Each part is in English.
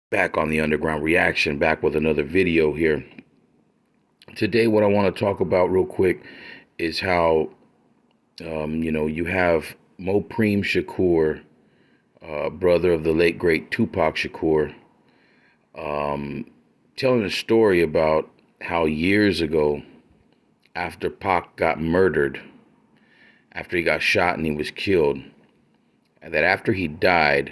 Back on the Underground Reaction, back with another video here. Today, what I want to talk about real quick is how, you have Mopreem Shakur, brother of the late great Tupac Shakur, telling a story about how years ago, after Pac got murdered, after he got shot and he was killed, and that after he died,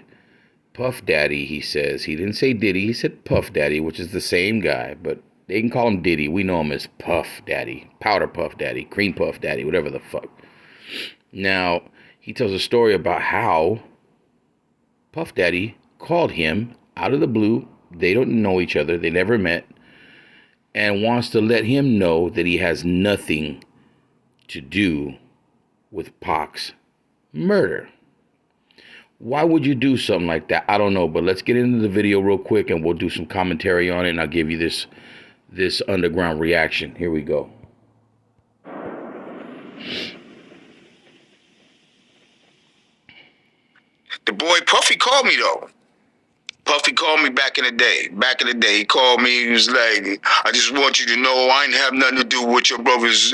Puff Daddy, he says, he didn't say Diddy, he said Puff Daddy, which is the same guy, but they can call him Diddy. We know him as Puff Daddy, Powder Puff Daddy, Cream Puff Daddy, whatever the fuck. Now, he tells a story about how Puff Daddy called him out of the blue. They don't know each other, they never met, and wants to let him know that he has nothing to do with Pac's murder. Why would you do something like that? I don't know, but let's get into the video real quick and we'll do some commentary on it, and I'll give you this underground reaction. Here we go. The boy Puffy called me though. Puffy called me back in the day. He called me. He was like, "I just want you to know I ain't have nothing to do with your brothers.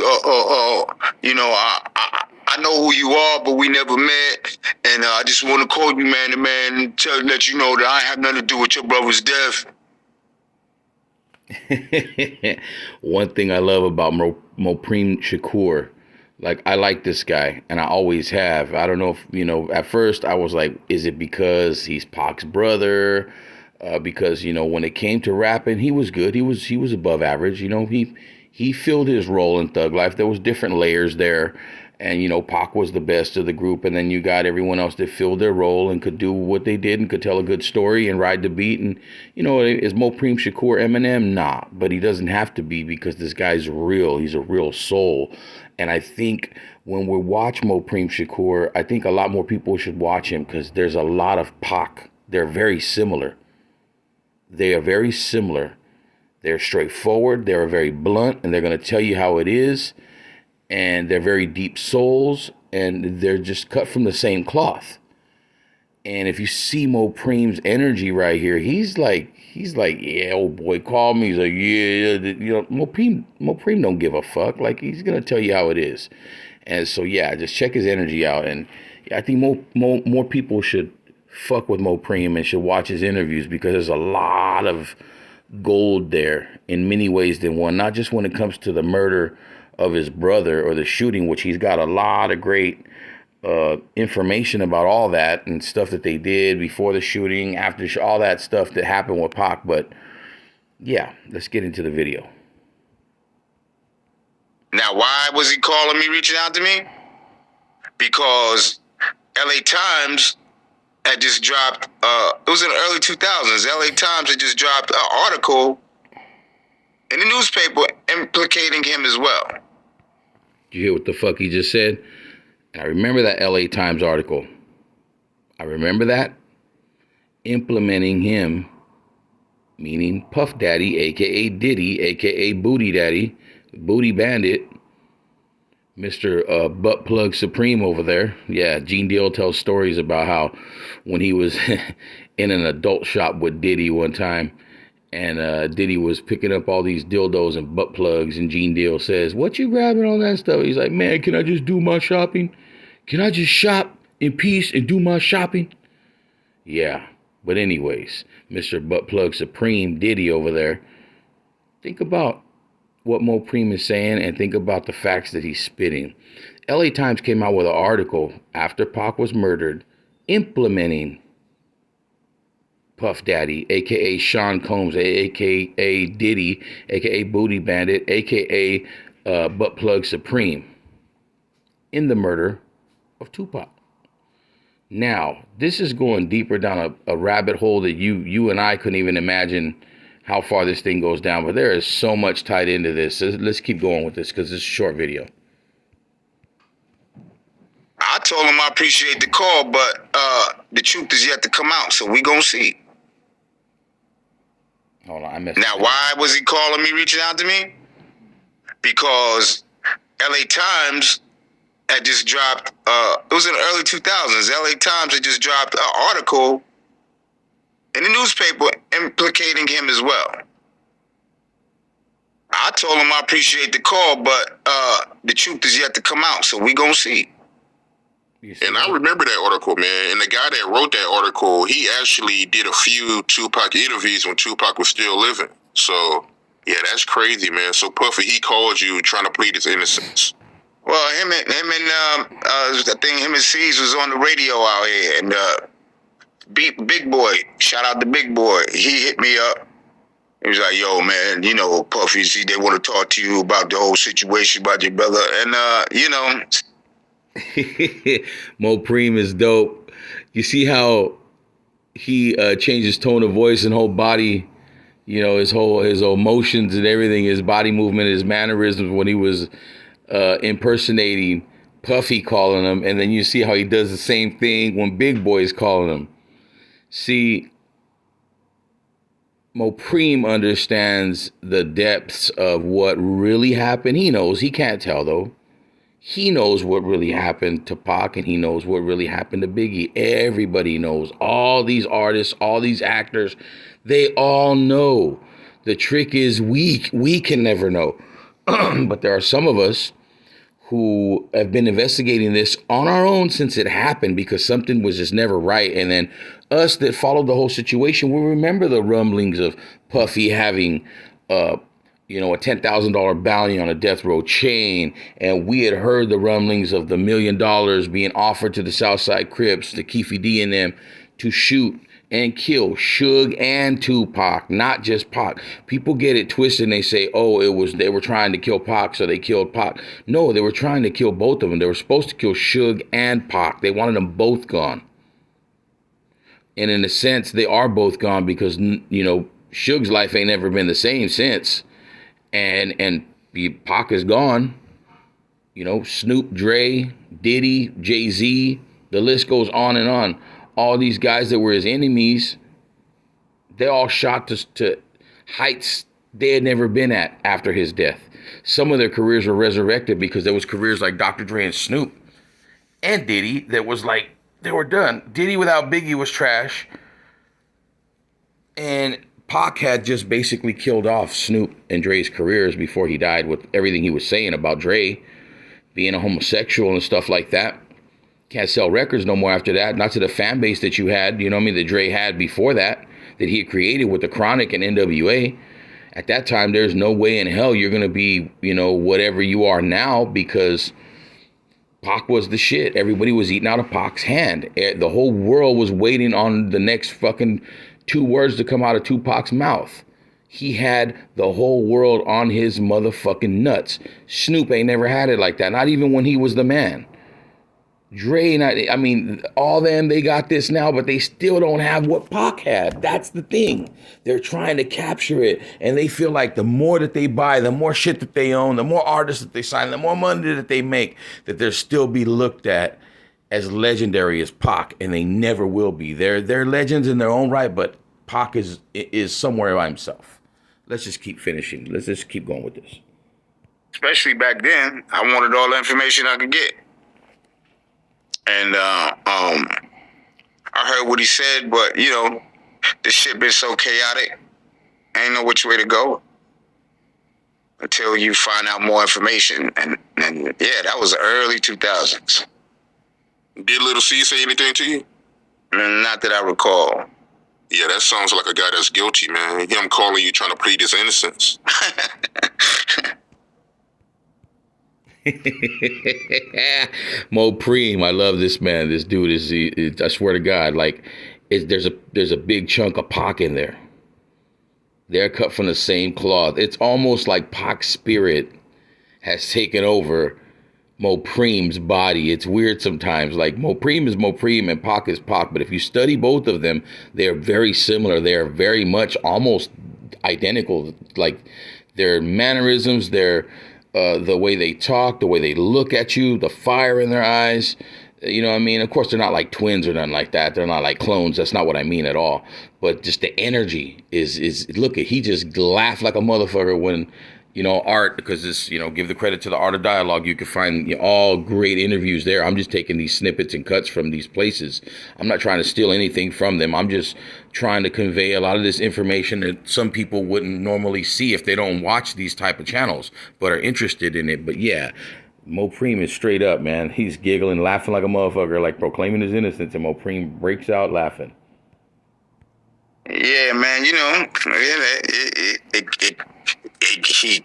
I know who you are, but we never met. And I just want to call you man to man and let you know that I ain't have nothing to do with your brother's death." One thing I love about Mopreem Shakur, like, I like this guy, and I always have. I don't know if, at first I was like, is it because he's Pac's brother? Because, when it came to rapping, he was good. He was above average. He filled his role in Thug Life. There was different layers there. And, Pac was the best of the group. And then you got everyone else that filled their role and could do what they did and could tell a good story and ride the beat. And, is Mopreem Shakur Eminem? Nah, but he doesn't have to be, because this guy's real. He's a real soul. And I think when we watch Mopreem Shakur, I think a lot more people should watch him, because there's a lot of Pac. They're very similar. They are very similar. They're straightforward. They're very blunt, and they're going to tell you how it is. And they're very deep souls, and they're just cut from the same cloth. And if you see Mopreem's energy right here, he's like, yeah, old boy, call me. He's like, yeah, Mopreem don't give a fuck. Like, he's gonna tell you how it is. And so, yeah, just check his energy out. And I think more people should fuck with Mopreem and should watch his interviews, because there's a lot of gold there in many ways than one. Not just when it comes to the murder of his brother or the shooting, which he's got a lot of great information about all that and stuff that they did before the shooting, after all that stuff that happened with Pac. But yeah, let's get into the video. Now, why was he calling me, reaching out to me? Because LA Times had just dropped, it was in the early 2000s, LA Times had just dropped an article in the newspaper implicating him as well. Did you hear what the fuck he just said? I remember that LA Times article. I remember that. Implementing him, meaning Puff Daddy, a.k.a. Diddy, a.k.a. Booty Daddy, Booty Bandit, Mr. Butt Plug Supreme over there. Yeah, Gene Deal tells stories about how when he was in an adult shop with Diddy one time, and Diddy was picking up all these dildos and butt plugs, and Gene Deal says, "What you grabbing all that stuff?" He's like, "Man, can I just do my shopping? Can I just shop in peace and do my shopping?" Yeah, but anyways, Mr. Butt Plug Supreme, Diddy over there, think about what Mopreem is saying and think about the facts that he's spitting. LA Times came out with an article after Pac was murdered, implementing Puff Daddy, a.k.a. Sean Combs, a.k.a. Diddy, a.k.a. Booty Bandit, a.k.a. Butt Plug Supreme, in the murder of Tupac. Now, this is going deeper down a rabbit hole that you and I couldn't even imagine how far this thing goes down, but there is so much tied into this. So let's keep going with this, because it's a short video. I told him I appreciate the call, but the truth is yet to come out, so we gonna see. Hold on, I missed. Now, why was he calling me, reaching out to me? Because LA Times had just dropped, it was in the early 2000s, LA Times had just dropped an article in the newspaper I told him I appreciate the call, but the truth is yet to come out, so we gonna see. And I remember that article, man. And the guy that wrote that article, he actually did a few Tupac interviews when Tupac was still living. So, yeah, that's crazy, man. So, Puffy, he called you trying to plead his innocence. Well, I think him and C's was on the radio out here, and Big Boy, shout out to Big Boy, he hit me up. He was like, yo, man, you know, Puffy, see, they want to talk to you about the whole situation about your brother. And, you know. Mopreme is dope. You see how he changed his tone of voice and whole body, you know, his emotions and everything, his body movement, his mannerisms when he was impersonating Puffy calling him. And then you see how he does the same thing when Big Boy is calling him. See, Mopreme understands the depths of what really happened. He knows. He can't tell, though. He knows what really happened to Pac, and he knows what really happened to Biggie. Everybody knows. All these artists, all these actors, they all know. The trick is we can never know. But there are some of us who have been investigating this on our own since it happened because something was just never right. And then us that followed the whole situation will remember the rumblings of Puffy having a $10,000 bounty on a death row chain. And we had heard the rumblings of the $1 million being offered to the Southside Crips, to Keefe D and them, to shoot and kill Suge and Tupac, not just Pac. People get it twisted and they say, oh, they were trying to kill Pac, so they killed Pac. No, they were trying to kill both of them. They were supposed to kill Suge and Pac. They wanted them both gone. And in a sense, they are both gone because, you know, Suge's life ain't never been the same since. And Pac is gone. You know, Snoop, Dre, Diddy, Jay-Z, the list goes on and on. All these guys that were his enemies, they all shot to heights they had never been at after his death. Some of their careers were resurrected because there was careers like Dr. Dre and Snoop and Diddy that was like, they were done. Diddy without Biggie was trash. And Pac had just basically killed off Snoop and Dre's careers before he died with everything he was saying about Dre being a homosexual and stuff like that. Can't sell records no more after that. Not to the fan base that you had, you know what I mean, that Dre had before that he had created with the Chronic and NWA. At that time, there's no way in hell you're going to be, you know, whatever you are now because Pac was the shit. Everybody was eating out of Pac's hand. The whole world was waiting on the next fucking 2 words to come out of Tupac's mouth. He had the whole world on his motherfucking nuts. Snoop ain't never had it like that. Not even when he was the man. Dre, I mean, all them, they got this now, but they still don't have what Pac had. That's the thing. They're trying to capture it, and they feel like the more that they buy, the more shit that they own, the more artists that they sign, the more money that they make, that they'll still be looked at as legendary as Pac, and they never will be. They're legends in their own right, but Pac is somewhere by himself. Let's just keep finishing. Let's just keep going with this. Especially back then, I wanted all the information I could get. And I heard what he said, but, you know, this shit been so chaotic, ain't know which way to go until you find out more information. And yeah, that was the early 2000s. Did Little C say anything to you? Not that I recall. Yeah, that sounds like a guy that's guilty, man. Him calling you trying to plead his innocence. Mopreme, I love this man. This dude is I swear to God, like there's a big chunk of Pac in there. They're cut from the same cloth. It's almost like Pac's spirit has taken over Mopreme's body. It's weird sometimes. Like Mopreme is Mopreme and Pac is Pac, but if you study both of them, they're very similar. They're very much almost identical. Like their mannerisms, their the way they talk, the way they look at you, the fire in their eyes. You know what I mean? Of course, they're not like twins or nothing like that. They're not like clones. That's not what I mean at all. But just the energy is look at, he just laughed like a motherfucker when, art, because this, give the credit to the Art of Dialogue. You can find all great interviews there. I'm just taking these snippets and cuts from these places. I'm not trying to steal anything from them. I'm just trying to convey a lot of this information that some people wouldn't normally see if they don't watch these type of channels, but are interested in it. But yeah, Mopreem is straight up, man. He's giggling, laughing like a motherfucker, like proclaiming his innocence, and Mopreem breaks out laughing. Yeah, man. He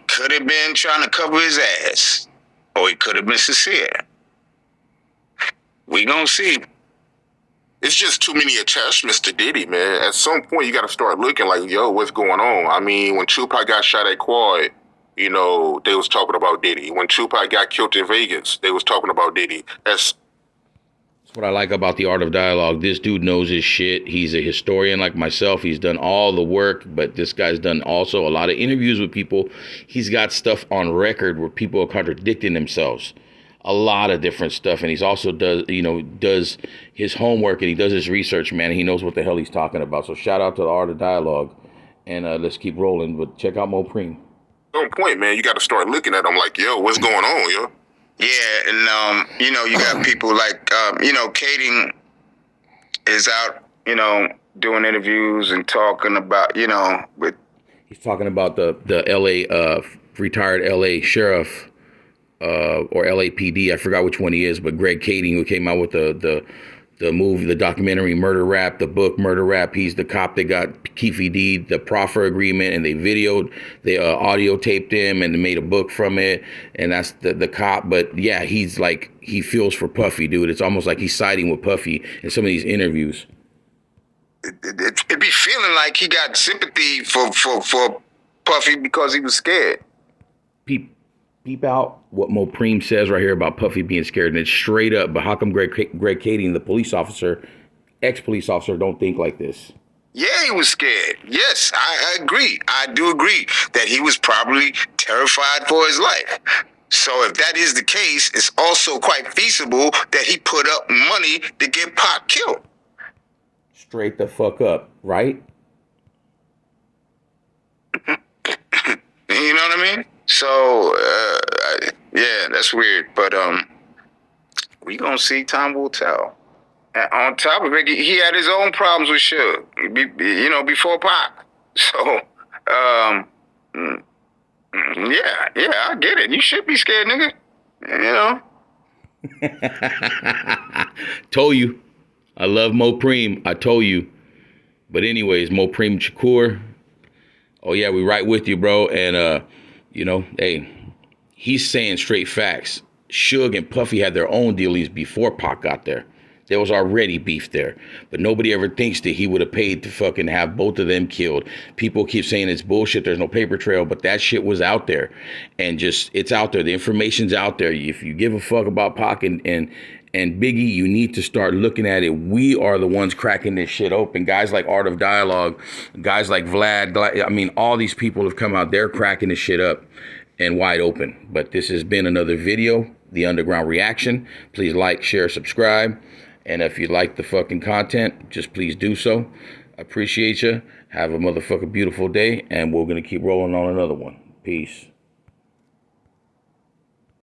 could have been trying to cover his ass, or he could have been sincere. We gonna see. It's just too many attachments to Diddy, man. At some point, you got to start looking like, yo, what's going on? I mean, when Tupac got shot at Quad, they was talking about Diddy. When Tupac got killed in Vegas, they was talking about Diddy. That's what I like about the Art of Dialogue. This dude knows his shit. He's a historian like myself. He's done all the work, but this guy's done also a lot of interviews with people. He's got stuff on record where people are contradicting themselves. A lot of different stuff, and he's also does his homework, and he does his research, man. And he knows what the hell he's talking about. So shout out to the Art of Dialogue, and let's keep rolling. But check out Mopreem. On point, man. You got to start looking at them like, yo, what's going on, yo? Yeah, and you got people like Kading is out, doing interviews and talking about, with. He's talking about the L.A. Retired L.A. sheriff. Or LAPD, I forgot which one he is, but Greg Kading, who came out with the movie, the documentary Murder Rap, the book Murder Rap. He's the cop that got Keefe D, the proffer agreement, and they audio taped him and made a book from it, and that's the cop. But yeah, he's like, he feels for Puffy, dude. It's almost like he's siding with Puffy in some of these interviews. It'd be feeling like he got sympathy for Puffy because he was scared. Peep out what Mopreem says right here about Puffy being scared, and it's straight up. But how come Greg Kading, the police officer, ex-police officer, don't think like this? Yeah, he was scared. Yes, I agree. I do agree that he was probably terrified for his life. So if that is the case, it's also quite feasible that he put up money to get Pac killed. Straight the fuck up, right? You know what I mean? So, yeah, that's weird. But we gonna see. Time will tell. And on top of it, he had his own problems with Suge, before Pac. So, yeah, I get it. You should be scared, nigga. Told you. I love Mopreem. I told you. But anyways, Mopreem Shakur. Oh, yeah, we right with you, bro. And, hey, he's saying straight facts. Suge and Puffy had their own dealies before Pac got there. There was already beef there. But nobody ever thinks that he would have paid to fucking have both of them killed. People keep saying it's bullshit, there's no paper trail, but that shit was out there. And it's out there. The information's out there. If you give a fuck about Pac and Biggie, you need to start looking at it. We are the ones cracking this shit open. Guys like Art of Dialogue, guys like Vlad, all these people have come out, they're cracking this shit up and wide open. But this has been another video, The Underground Reaction. Please like, share, subscribe. And if you like the fucking content, just please do so. I appreciate you. Have a motherfucking beautiful day, and we're going to keep rolling on another one. Peace.